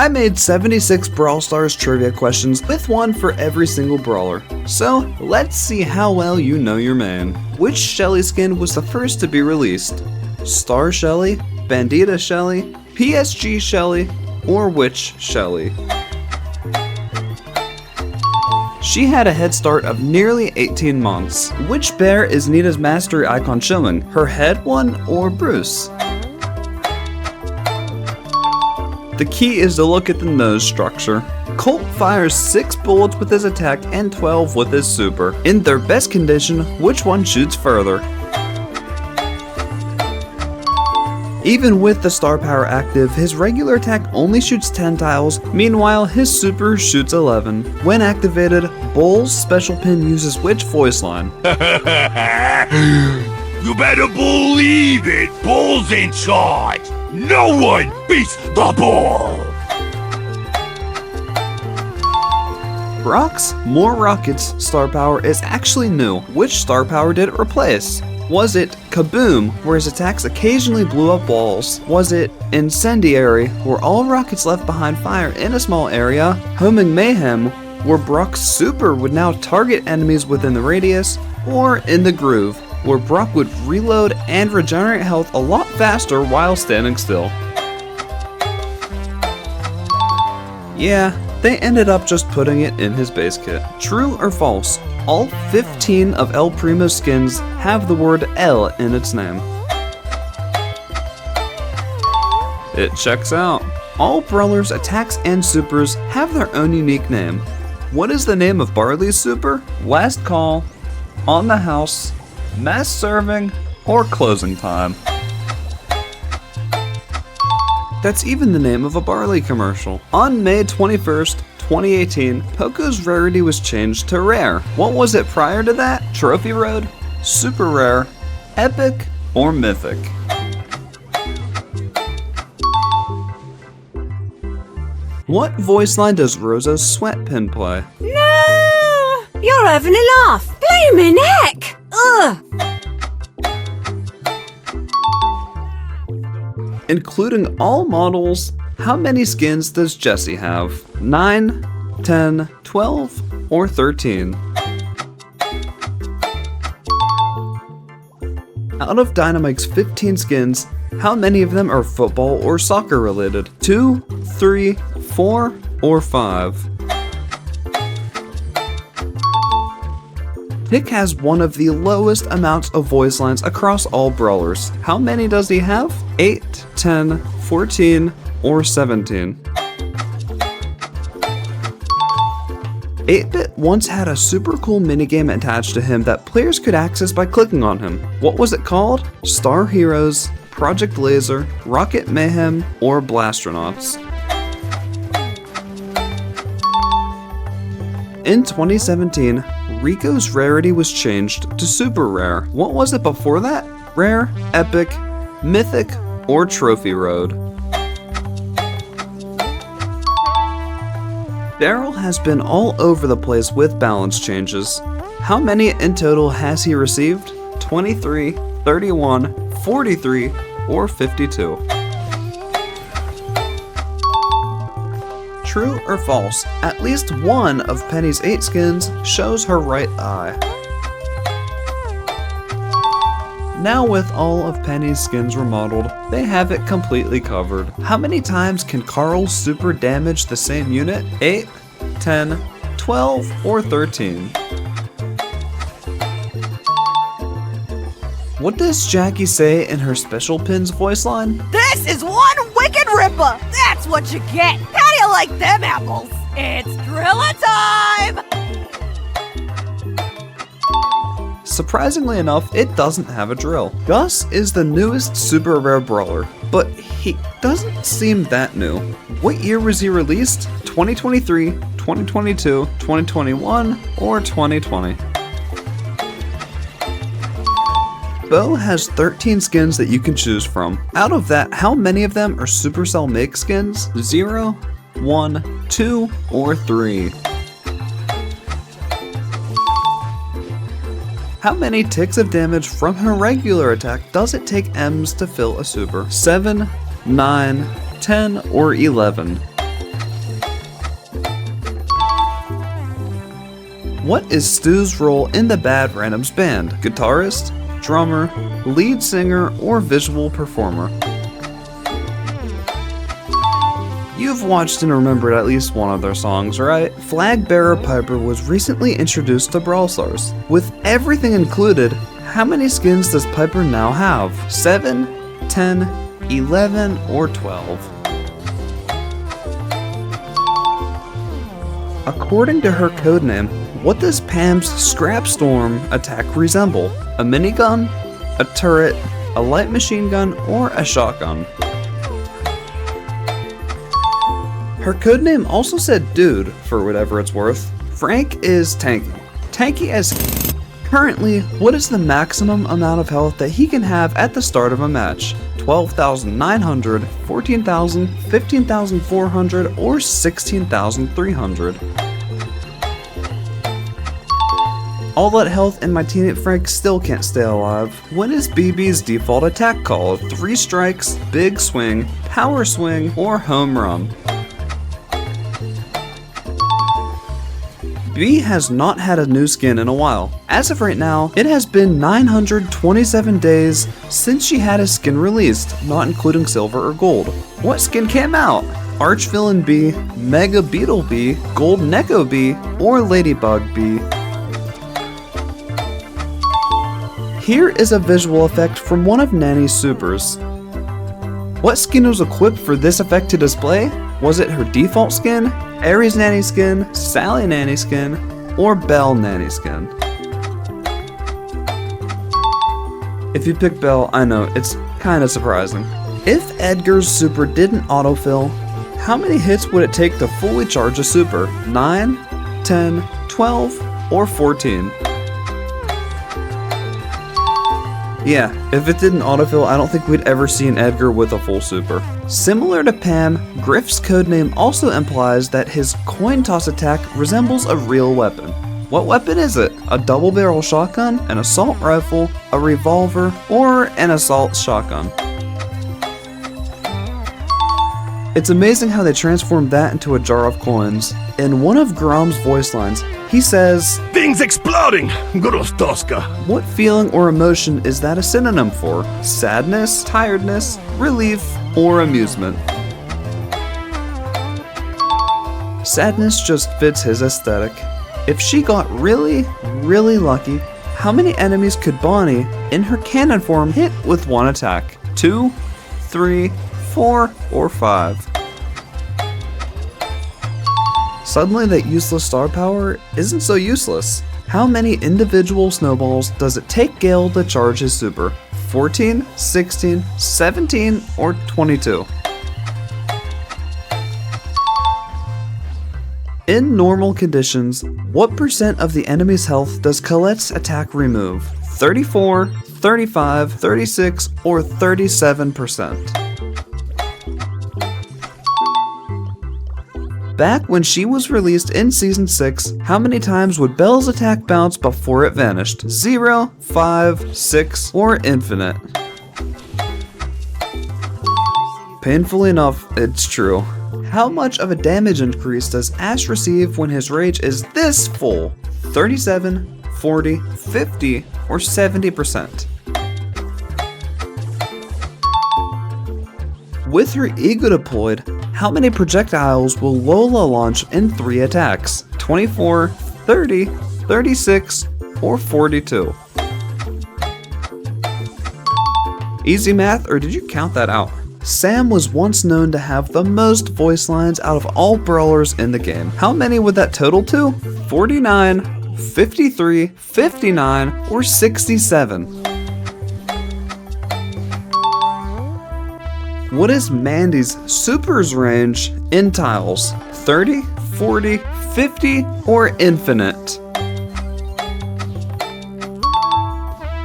I made 76 Brawl Stars trivia questions with one for every single brawler. So, let's see how well you know your man. Which Shelly skin was the first to be released? Star Shelly, Bandita Shelly, PSG Shelly, or which Shelly? She had a head start of nearly 18 months. Which bear is Nita's mastery icon showing? Her head one or Bruce? The key is to look at the nose structure. Colt fires 6 bullets with his attack and 12 with his super. In their best condition, which one shoots further? Even with the star power active, his regular attack only shoots 10 tiles, meanwhile his super shoots 11. When activated, Bull's special pin uses which voice line? You better believe it! Bull's in charge! No one beats the Bull! Brock's More Rockets star power is actually new. Which star power did it replace? Was it Kaboom, where his attacks occasionally blew up walls? Was it Incendiary, where all rockets left behind fire in a small area? Homing Mayhem, where Brock's super would now target enemies within the radius? Or in the Groove, where Brock would reload and regenerate health a lot faster while standing still? Yeah, they ended up just putting it in his base kit. True or false? All 15 of El Primo's skins have the word L in its name. It checks out. All brawlers' attacks and supers have their own unique name. What is the name of Barley's super? Last Call, On the House, Mass Serving, or Closing Time? That's even the name of a Barley commercial. On May 21st, 2018, Poco's rarity was changed to Rare. What was it prior to that? Trophy Road, Super Rare, Epic, or Mythic? What voice line does Rosa's sweat pin play? No! You're having a laugh! Blaming heck! Ugh! Including all models, how many skins does Jessie have? 9, 10, 12, or 13? Out of Dynamite's 15 skins, how many of them are football or soccer related? 2, 3, 4, or 5? Tick has one of the lowest amounts of voice lines across all brawlers. How many does he have? 8, 10, 14, or 17? 8-Bit once had a super cool minigame attached to him that players could access by clicking on him. What was it called? Star Heroes, Project Laser, Rocket Mayhem, or Blastronauts? In 2017, Rico's rarity was changed to Super Rare. What was it before that? Rare, Epic, Mythic, or Trophy Road? Daryl has been all over the place with balance changes. How many in total has he received? 23, 31, 43, or 52? True or false? At least one of Penny's 8 skins shows her right eye. Now with all of Penny's skins remodeled, they have it completely covered. How many times can Carl's super damage the same unit? 8, 10, 12, or 13? What does Jackie say in her special pins voice line? This is one wicked ripper! That's what you get! How do you like them apples? It's Driller time! Surprisingly enough, it doesn't have a drill. Gus is the newest super rare brawler, but he doesn't seem that new. What year was he released? 2023, 2022, 2021, or 2020? Bo has 13 skins that you can choose from. Out of that, how many of them are Supercell make skins? 0, 1, 2, or 3? How many ticks of damage from her regular attack does it take Ems to fill a super? 7, 9, 10, or 11? What is Stu's role in the Bad Randoms band? Guitarist, drummer, lead singer, or visual performer? You've watched and remembered at least one of their songs, right? Flag Bearer Piper was recently introduced to Brawl Stars. With everything included, how many skins does Piper now have? 7, 10, 11, or 12? According to her codename, what does Pam's Scrap Storm attack resemble? A minigun, a turret, a light machine gun, or a shotgun? Her codename also said dude, for whatever it's worth. Frank is tanky. Tanky as currently, what is the maximum amount of health that he can have at the start of a match? 12,900, 14,000, 15,400, or 16,300? All that health and my teammate Frank still can't stay alive. What is BB's default attack called? 3 strikes, big swing, power swing, or home run? B has not had a new skin in a while. As of right now, it has been 927 days since she had a skin released, not including silver or gold. What skin came out? Archvillain B, Mega Beetle B, Gold Neko B, or Ladybug B? Here is a visual effect from one of Nanny's supers. What skin was equipped for this effect to display? Was it her default skin, Aries Nanny skin, Sally Nanny skin, or Belle Nanny skin? If you pick Belle, I know, it's kinda surprising. If Edgar's super didn't autofill, how many hits would it take to fully charge a super? 9, 10, 12, or 14? Yeah, if it didn't autofill, I don't think we'd ever see an Edgar with a full super. Similar to Pam, Griff's codename also implies that his coin toss attack resembles a real weapon. What weapon is it? A double barrel shotgun, an assault rifle, a revolver, or an assault shotgun? It's amazing how they transformed that into a jar of coins. In one of Grom's voice lines, he says, Things exploding! Grostoska! What feeling or emotion is that a synonym for? Sadness, tiredness, relief, or amusement? Sadness just fits his aesthetic. If she got really, really lucky, how many enemies could Bonnie, in her cannon form, hit with one attack? 2, 3, 4, or 5? Suddenly that useless star power isn't so useless. How many individual snowballs does it take Gale to charge his super? 14, 16, 17, or 22? In normal conditions, what percent of the enemy's health does Colette's attack remove? 34, 35, 36, or 37%? Back when she was released in Season 6, how many times would Belle's attack bounce before it vanished? 0, 5, 6, or infinite? Painfully enough, it's true. How much of a damage increase does Ash receive when his rage is this full? 37, 40, 50, or 70%? With her ego deployed, how many projectiles will Lola launch in 3 attacks? 24, 30, 36, or 42? Easy math, or did you count that out? Sam was once known to have the most voice lines out of all brawlers in the game. How many would that total to? 49, 53, 59, or 67? What is Mandy's supers range in tiles? 30, 40, 50, or infinite?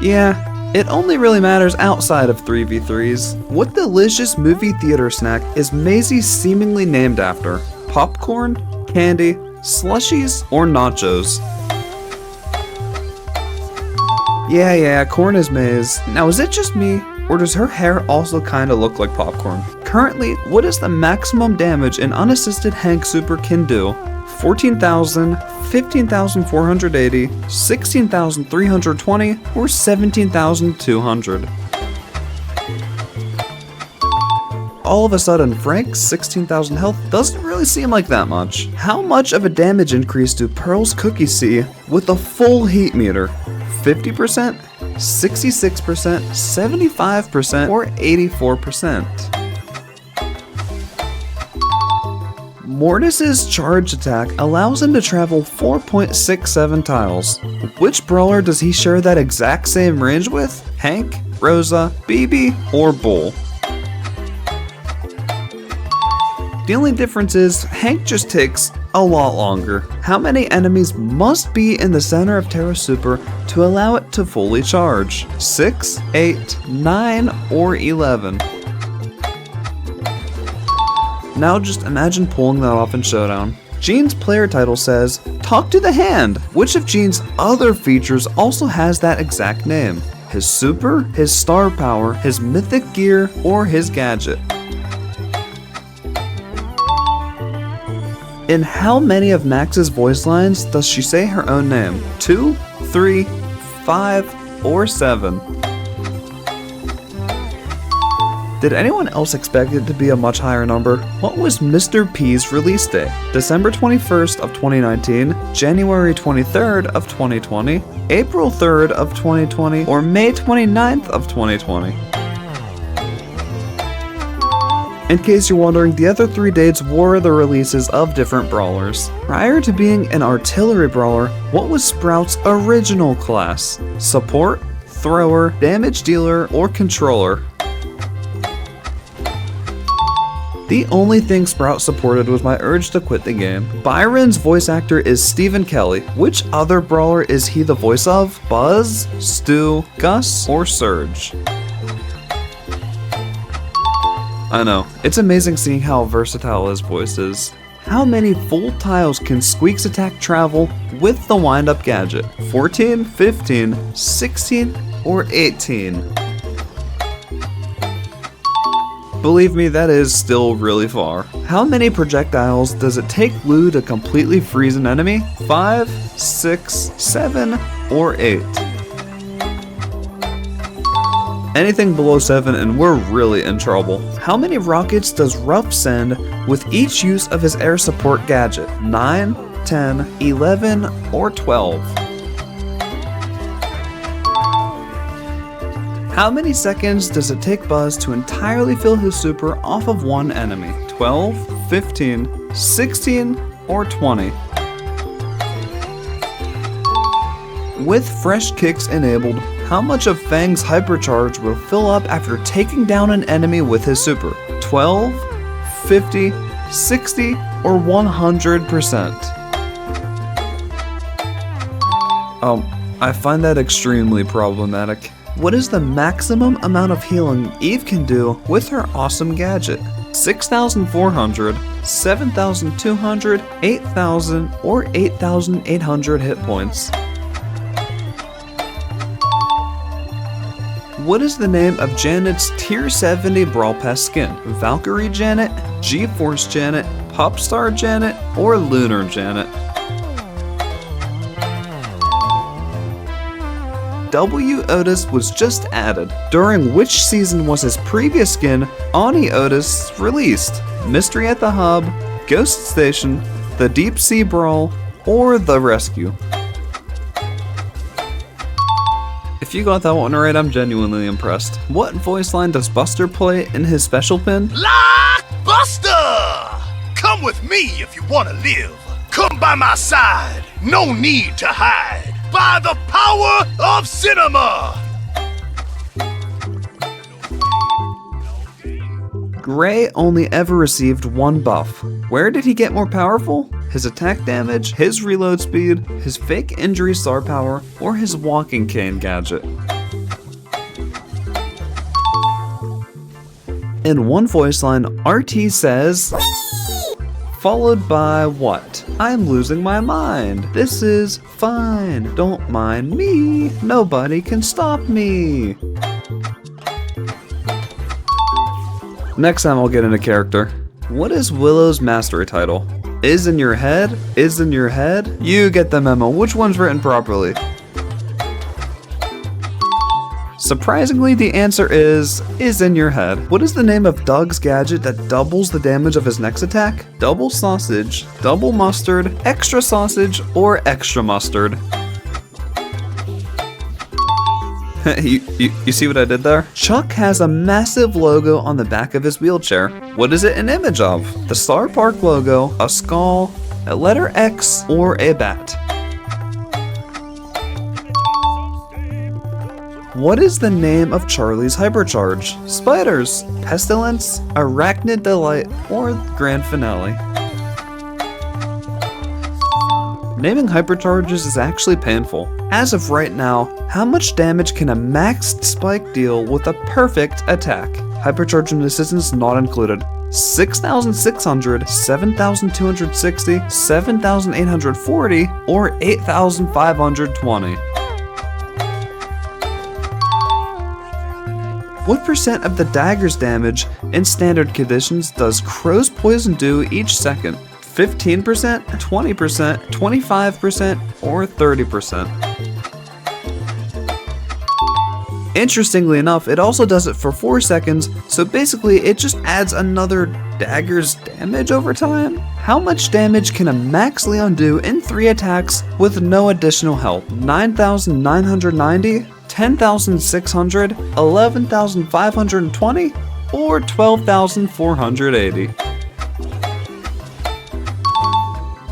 Yeah, it only really matters outside of 3v3s. What delicious movie theater snack is Maisie seemingly named after? Popcorn, candy, slushies, or nachos? Yeah, corn is maize. Now is it just me? Or does her hair also kinda look like popcorn? Currently, what is the maximum damage an unassisted Hank super can do? 14,000, 15,480, 16,320, or 17,200? All of a sudden, Frank's 16,000 health doesn't really seem like that much. How much of a damage increase do Pearl's cookies see with a full heat meter? 50%, 66%, 75%, or 84%? Mortis's charge attack allows him to travel 4.67 tiles. Which brawler does he share that exact same range with? Hank, Rosa, BB, or Bull? The only difference is, Hank just takes a lot longer. How many enemies must be in the center of Terra Super to allow it to fully charge? 6, 8, 9, or 11? Now just imagine pulling that off in Showdown. Gene's player title says, "Talk to the hand." Which of Gene's other features also has that exact name? His super, his star power, his mythic gear, or his gadget? In how many of Max's voice lines does she say her own name? 2, 3, 5, or 7? Did anyone else expect it to be a much higher number? What was Mr. P's release date? December 21st of 2019, January 23rd of 2020, April 3rd of 2020, or May 29th of 2020? In case you're wondering, the other 3 dates were the releases of different brawlers. Prior to being an artillery brawler, what was Sprout's original class? Support, thrower, damage dealer, or controller? The only thing Sprout supported was my urge to quit the game. Byron's voice actor is Stephen Kelly. Which other brawler is he the voice of? Buzz, Stu, Gus, or Surge? I know, it's amazing seeing how versatile his voice is. How many full tiles can Squeak's attack travel with the wind-up gadget? 14, 15, 16, or 18? Believe me, that is still really far. How many projectiles does it take Lou to completely freeze an enemy? 5, 6, 7, or 8? Anything below 7 and we're really in trouble. How many rockets does Ruff send with each use of his air support gadget? 9, 10, 11, or 12? How many seconds does it take Buzz to entirely fill his super off of one enemy? 12, 15, 16, or 20? With fresh kicks enabled, how much of Fang's hypercharge will fill up after taking down an enemy with his super? 12, 50, 60, or 100%? I find that extremely problematic. What is the maximum amount of healing Eve can do with her awesome gadget? 6,400, 7,200, 8,000, or 8,800 hit points? What is the name of Janet's Tier 70 Brawl Pass skin? Valkyrie Janet, G-Force Janet, Popstar Janet, or Lunar Janet? W. Otis was just added. During which season was his previous skin, Ani Otis, released? Mystery at the Hub, Ghost Station, the Deep Sea Brawl, or The Rescue? If you got that one right, I'm genuinely impressed. What voice line does Buster play in his special pin? Like Buster! Come with me if you want to live. Come by my side. No need to hide. By the power of cinema! Gray only ever received one buff. Where did he get more powerful? His attack damage, his reload speed, his fake injury star power, or his walking cane gadget? In one voice line, RT says, followed by what? I'm losing my mind. This is fine. Don't mind me. Nobody can stop me. Next time I'll get into character. What is Willow's mastery title? Is in your head? Is in your head? You get the memo. Which one's written properly? Surprisingly, the answer is in your head. What is the name of Doug's gadget that doubles the damage of his next attack? Double sausage, double mustard, extra sausage, or extra mustard? You see what I did there? Chuck has a massive logo on the back of his wheelchair. What is it an image of? The Star Park logo, a skull, a letter X, or a bat? What is the name of Charlie's hypercharge? Spiders, pestilence, arachnid delight, or grand finale? Naming hypercharges is actually painful. As of right now, how much damage can a maxed spike deal with a perfect attack? Hypercharge assistance not included. 6,600, 7,260, 7,840, or 8,520? What percent of the dagger's damage in standard conditions does Crow's Poison do each second? 15%, 20%, 25%, or 30%? Interestingly enough, it also does it for 4 seconds, so basically it just adds another dagger's damage over time. How much damage can a Max Leon do in 3 attacks with no additional help? 9,990? 10,600, 11,520, or 12,480?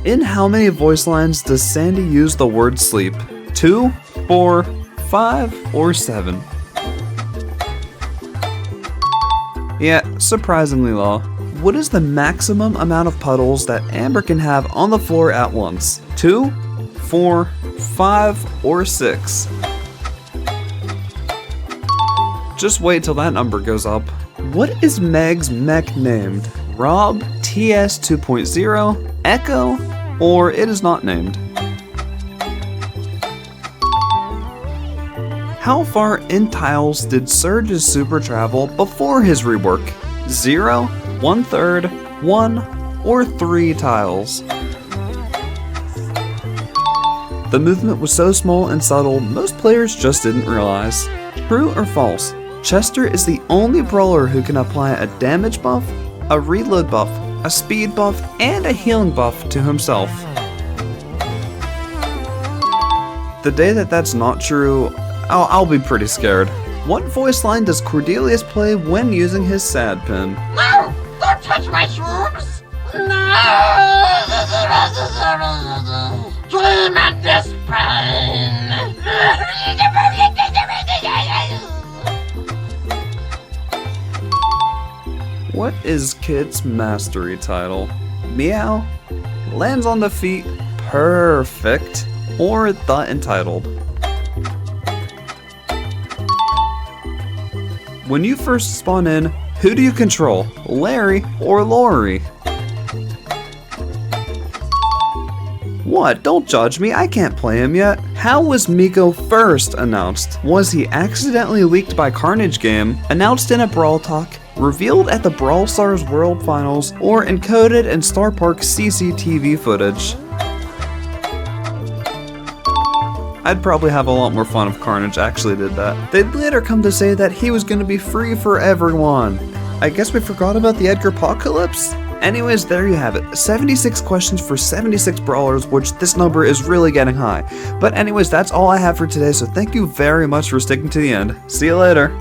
In how many voice lines does Sandy use the word sleep? 2, 4, 5, or 7? Yeah, surprisingly low. What is the maximum amount of puddles that Amber can have on the floor at once? 2, 4, 5, or 6? Just wait till that number goes up. What is Meg's mech named? Rob, TS 2.0, Echo, or it is not named? How far in tiles did Surge's super travel before his rework? 0, 1/3, 1, or 3 tiles? The movement was so small and subtle, most players just didn't realize. True or false? Chester is the only brawler who can apply a damage buff, a reload buff, a speed buff, and a healing buff to himself. The day that that's not true, I'll be pretty scared. What voice line does Cordelius play when using his sad pin? No! Don't touch my shrooms! No! Tremendous pain! What is Kit's mastery title? Meow, lands on the feet, perfect, or the entitled? When you first spawn in, who do you control, Larry or Lawrie? What? Don't judge me, I can't play him yet. How was Miko first announced? Was he accidentally leaked by Carnage Game, announced in a Brawl Talk, revealed at the Brawl Stars World Finals, or encoded in Star Park CCTV footage? I'd probably have a lot more fun if Carnage actually did that. They'd later come to say that he was going to be free for everyone. I guess we forgot about the Edgar Apocalypse? Anyways, there you have it. 76 questions for 76 brawlers, which this number is really getting high. But anyways, that's all I have for today, so thank you very much for sticking to the end. See you later.